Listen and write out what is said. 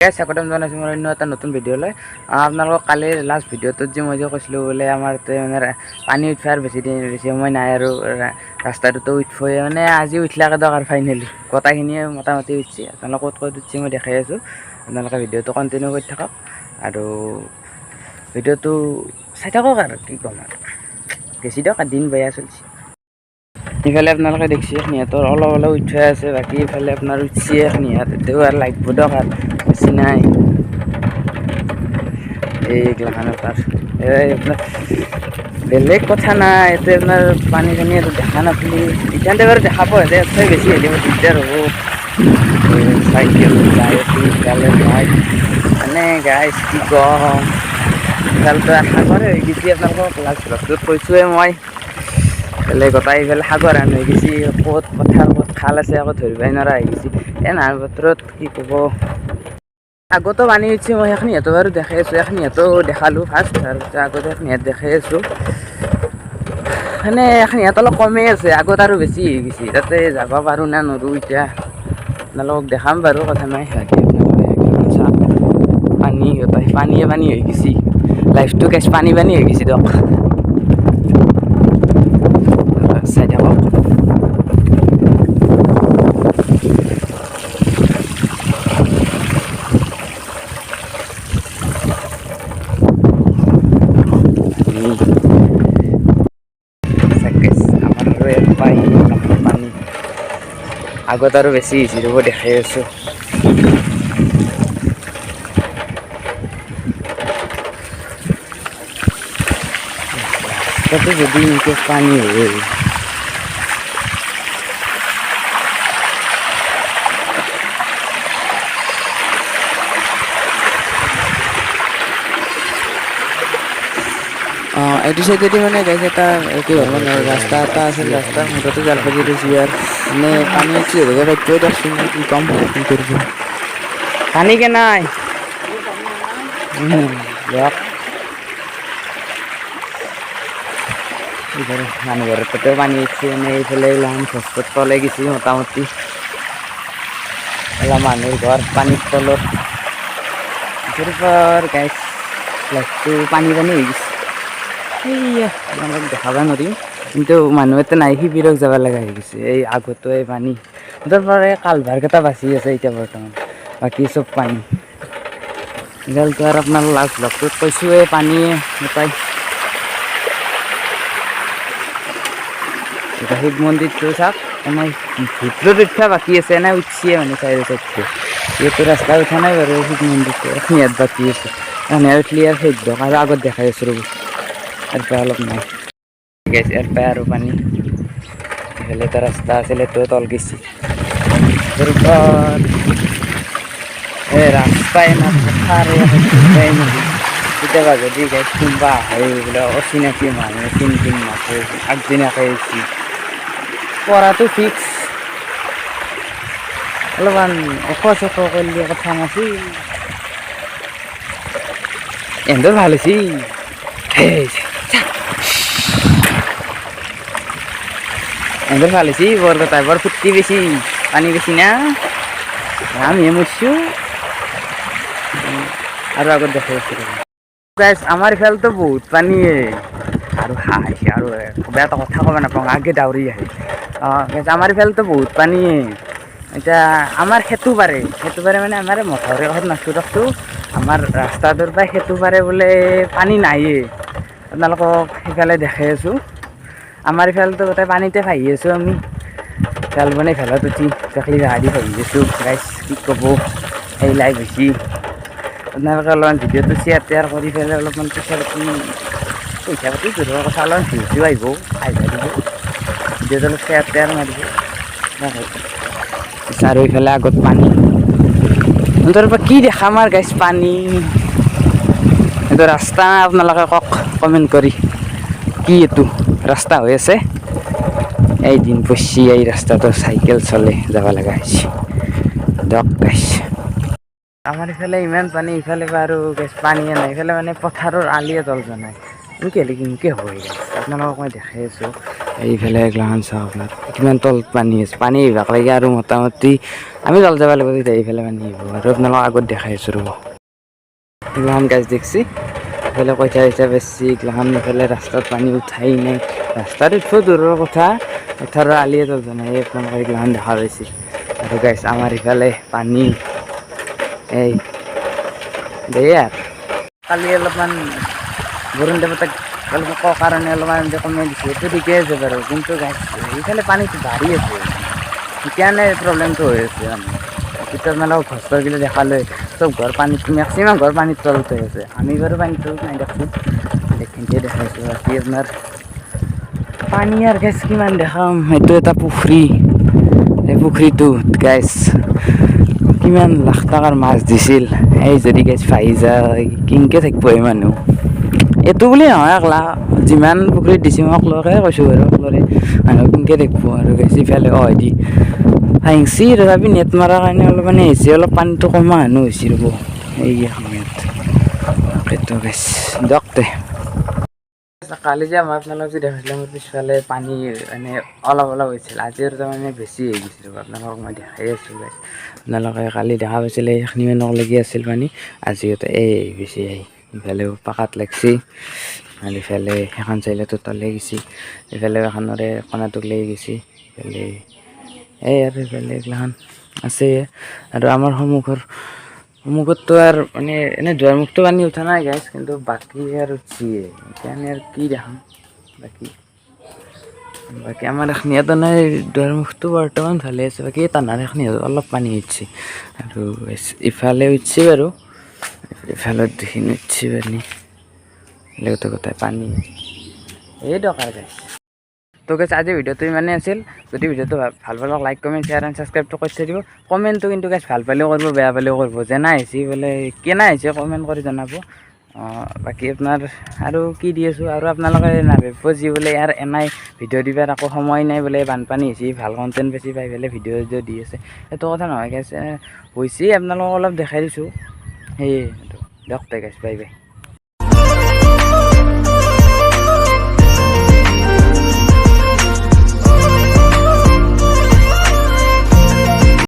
স্বাগতম জনাইছোঁ মোৰ অন্য এটা নতুন ভিডিঅ'লৈ। আপোনালোকক কালিৰ লাষ্ট ভিডিঅ'টোত যে মই যে কৈছিলোঁ বোলে আমাৰ মানে পানী উঠাৰ বেছি সময় নাই আৰু ৰাস্তাটোতো উঠিবই মানে আজি উঠিলাকে দৰকাৰ ফাইনেলি গোটেইখিনিয়ে মোটামুটি উঠিছে। আপোনালোকে ক'ত উঠিছে মই দেখাই আছোঁ। আপোনালোকে ভিডিঅ'টো কণ্টিনিউ কৰি থাকক আৰু ভিডিঅ'টো চাই থাকক আৰু কি ক'ম আৰু বেছি দিয়ক দিন বেয়া চলিছে। ইফালে আপোনালোকে দেখিছে সিহঁতৰ অলপ অলপ উঠাই আছে, বাকী ইফালে আপোনাৰ উঠিছে সিহঁত তেতিয়াও আৰু লাগিব দিয়ক আৰু বেছি নাই। এইগিলাখান আপোনাৰ আপোনাৰ বেলেগ কথা নাই, ইয়াতে আপোনাৰ পানী চানী আৰু দেখা নাপালি ইতিয়াতে বাৰু দেখা পোৱা যায়, ইয়াতকৈ বেছি হ'লে দিগদাৰ হ'ব। চাইকেল যাই আছোঁ ইফালে মই মানে গাইছ কি ক'ম, ইফালেতো সাগৰে হৈ গৈছে। আপোনালোকক লাষ্ট ভিডিঅ'টোত কৈছোঁৱে মই বেলেগ গোটাই ইফালে সাগৰ হেন হৈ গৈছে, ক'ত পথাৰ ক'ত খাল আছে আকৌ ধৰিবই নোৱাৰা হৈ গৈছে। এই নাৰ বতৰত কি ক'ব। আগতো পানী উঠিছে, মই সেইখিনি সিহঁতৰ বাৰু দেখাই আছোঁ, এইখিনি সিহঁতো দেখালোঁ ফাৰ্ষ্ট তাৰপিছত আগতে সিহঁত দেখাই আছোঁ। মানে এইখিনি ইয়াত অলপ কমেই আছে, আগত আৰু বেছি হৈ গৈছে। তাতে যাব পাৰোঁ নে নোৱাৰোঁ এতিয়া আপোনালোকক দেখাম বাৰু, কথা নাই। পানী গোটেই পানীয়ে পানী হৈ গৈছে, লাইফটো কেছ পানী পানী হৈ গৈছে দিয়ক। চাই থাকক। পানী আগত আৰু বেছি হৈছে ৰ'ব দেখাই আছোঁ। তাতে যদি এনেকৈ পানী হয় এইটো চাইডেদি মানে গাইছ এটা কি মানে ৰাস্তা এটা আছিল, ৰাস্তাৰ মূৰতে জাল পাতি দিছে আৰু মানে পানী উঠি হৈ পাতিবই দিয়কচোন কি ক'ম কি কৰিব। পানী কে নাই দিয়ক। ইফালে মানুহ ঘৰৰ তাতেও পানী উঠিছে, মানে এইফালে এইগিলাখান ঘৰ তলে গৈছে মোটামুটি। অলপ মানুহৰ ঘৰ পানীৰ তলত গাইছ লাইফটো পানী পানী হৈ গৈছে। সেইয়া আপোনালোকক দেখাব নোৱাৰিম, কিন্তু মানুহ এটা নাই শিবিৰত যাব লগা হৈ গৈছে। এই আগতো এই পানী মুঠৰ পৰা এই কালভাৰ কেইটা বাচি আছে এতিয়া বৰ্তমান, বাকী চব পানী। ৰিজাল্টটো আৰু আপোনাৰ লাষ্ট ব্লগটোত কৈছোঁৱে পানীয়ে গোটাই। এতিয়া শিৱ মন্দিৰটো চাওক, এনেই ভিতৰত উঠিব বাকী আছে, এনেই উঠিছে মানে চাইডে চাইডে। এইটো ৰাস্তা উঠা নাই বাৰু শিৱ মন্দিৰটো, এইখিনিত বাকী আছে। এনে উঠিলে আৰু সেই আৰু আগত দেখাই আছোঁ ৰ'ব, ইয়াৰ পৰা অলপ নাই ইয়াৰ পৰা আৰু পানী। ইফালে এটা ৰাস্তা আছিলে সেইটোও তল গৈছে। এই ৰাস্তাই না পথাৰে একো ধৰিবই নোৱাৰি। কেতিয়াবা যদি গাইছ কোনোবা আহে বোলে অচিনাকি মানুহ চিন তিন নাপায়, আগদিনাকে আহিছে পৰাটো ফিক্স। অলপমান ওখ চখ কৰিলে কথা নাছিল। এহেঁতৰ ভাল হৈছে। এহেঁতৰ ভাল হৈছে, বৰপেটা বৰ ফূৰ্তি বেছি, পানী বেছি না আমিহে মৰছোঁ। আৰু আগত দেখাই আছোঁ গাইছ, আমাৰ ইফালেতো বহুত পানীয়ে আৰু হাঁহিছে আৰু বেয়া এটা কথা ক'ব নাপাওঁ আগে দাউৰি আহে। আমাৰ ইফালেতো বহুত পানীয়ে। এতিয়া আমাৰ সেইটো পাৰে মানে আমাৰ মথাউৰি কাষত নাচো দেখছো, আমাৰ ৰাস্তাটোৰ পৰা সেইটো পাৰে বোলে পানী নাইয়ে। আপোনালোকক সেইফালে দেখাই আছোঁ, আমাৰ ইফালেতো গোটেই পানীতে ভাহি আছোঁ আমি। জাল বনাই ভেলত উঠি টাকলি জাহা দি ভাহি আছোঁ গাইছ, কি ক'ব এই লাইভ হৈছে। আপোনালোকে অলপমান ভিডিঅ'টো শ্বেয়াৰ টেয়াৰ কৰি পেলাই অলপমান পইচা পাতি দূৰৰ কথা, অলপমান ভিউজো আহিব দিব। ভিডিঅ'টো অলপ শ্বেয়াৰ টেয়াৰ মাৰিব। আৰু এইফালে আগত পানী, তাৰ পৰা কি দেখাম আৰু গাইছ পানী। এইটো ৰাস্তা আপোনালোকে কওক কমেণ্ট কৰি, কি এইটো ৰাস্তা হৈ আছে? এদিন পৰছি এই ৰাস্তাটো চাইকেল চলে যাব লগা হৈছে দিয়ক গাইছ। আমাৰ ইফালে ইমান পানী, ইফালে বাৰু গাইছ পানীয়ে নাই। ইফালে মানে পথাৰৰ আলিয়ে তল যোৱা নাই, এনেকৈ হ'লে কেনেকৈ হ'ব গাইছ। আপোনালোকক মই দেখাই আছোঁ এইফালে এগিলাখান চাওক আপোনাৰ কিমান তলত পানী আছে পানী আহিবাক লাগে আৰু মোটামুটি আমি জল যাব লাগিব তেতিয়া এইফালে পানী আহিব আৰু আপোনালোকক আগত দেখাই আছোঁ ৰ'ব এইগিলাখান গাছ দেখছি এইফালে কঠীয়া চঠীয়া বেচছি এইগিলাখান এইফালে ৰাস্তাত পানী উঠাই নাই ৰাস্তাত উঠিব দূৰৰ কথা পথাৰৰ আলিয়ে তলটো নাই আপোনালোকে এইগিলাখান দেখা পাইছে আৰু গাছ আমাৰ ইফালে পানী এই দেই আৰু কালি অলপমান বৰষুণ দেৱতাক অলপ কোৱাৰ কাৰণে অলপমান কমাই দিছে সেইটো ঠিকে আছে বাৰু কিন্তু গাছ এইফালে পানীটো বাঢ়ি আছে সেইকাৰণে প্ৰব্লেমটো হৈ আছে ভিতৰত মানে ঘৰগিলা দেখালৈ চব ঘৰ পানীত মেক্সিমাম ঘৰ পানীৰ তলতে আছে আমি বাৰু পানীৰ তলত নাই দেখোঁ এইখিনিতে দেখাইছোঁ বাকী আপোনাৰ পানী আৰু গাছ কিমান দেখাম সেইটো এটা পুখুৰী এই পুখুৰীটোত গাছ কিমান লাখ টকাৰ মাছ দিছিল এই যদি গাছ ভাহি যায় কেনেকৈ থাকিব এই মানুহ এইটো বুলি নহয় একলা যিমান পুখুৰীত দিছে মই সকলোকে কৈছোঁ বাৰু সকলোৰে মানুহ কেনেকৈ থাকিব আৰু গাছ ইফালে দি ভাঙছি তথাপি নেট মৰাৰ কাৰণে অলপ মানে হৈছে অলপ পানীটো কমা হেনো হৈছে ৰ'ব এই সময়ত সেইটো গাছ দিয়ক তে কালি যে মই আপোনালোক যে দেখাইছিলোঁ মোৰ পিছফালে পানী মানে অলপ অলপ হৈছিল আজি আৰু তাৰমানে বেছি হৈ গৈছিল ৰ'ব আপোনালোকক মই দেখাই আছোঁ গাছ আপোনালোকে কালি দেখা পাইছিলে এইখিনি মানক লাগি আছিল পানী আজি এই বেছি আহি ইফালেও পাকাত লাগছি আৰু ইফালে সেইখন চাইডতো তলে গৈছে ইফালে এখনৰে কণাটোক লাগি গৈছে ইফালে এই আৰু ইফালে এইগিলাখান আছে আৰু আমাৰ সন্মুখততো আৰু মানে এনেই দুৱাৰমুখতো পানী উঠা নাই গাইছ কিন্তু বাকী আৰু উঠিয়ে সেইকাৰণে আৰু কি দেখাম বাকী আমাৰ এখনিয়াতো নাই দুৱাৰমুখটো বৰ্তমান ভালে আছে বাকী টানাৰ এখনিয়াত অলপ পানী উঠছে আৰু ইফালে উঠছে বাৰু ইফালত যিখিনি উঠছে পানী গোটেই গোটেই পানী এই দৰকাৰ গাইছ তো গাইছ আজি ভিডিঅ'টো ইমানেই আছিল যদি ভিডিঅ'টো ভাল পালে লাইক কমেণ্ট শ্বেয়াৰ এণ্ড ছাবস্ক্ৰাইবটো কৰি থৈ দিব কমেণ্টটো কিন্তু গাইছ ভাল পালেও কৰিব বেয়া পালেও কৰিব যেনে আহিছে বোলে কেনে আহিছে কমেণ্ট কৰি জনাব বাকী আপোনাৰ আৰু কি দি আছোঁ আৰু আপোনালোকে নাভাবিব যি বোলে ইয়াৰ এনাই ভিডিঅ' দিবাৰ আকৌ সময় নাই বোলে বানপানী হৈছে ভাল কণ্টেণ্ট বেছি পাই পেলাই ভিডিঅ' দি আছে সেইটো কথা নহয় গাইছ হৈছে আপোনালোকক অলপ দেখাই দিছোঁ সেয়ে দিয়ক তে গাইছ বাই বাই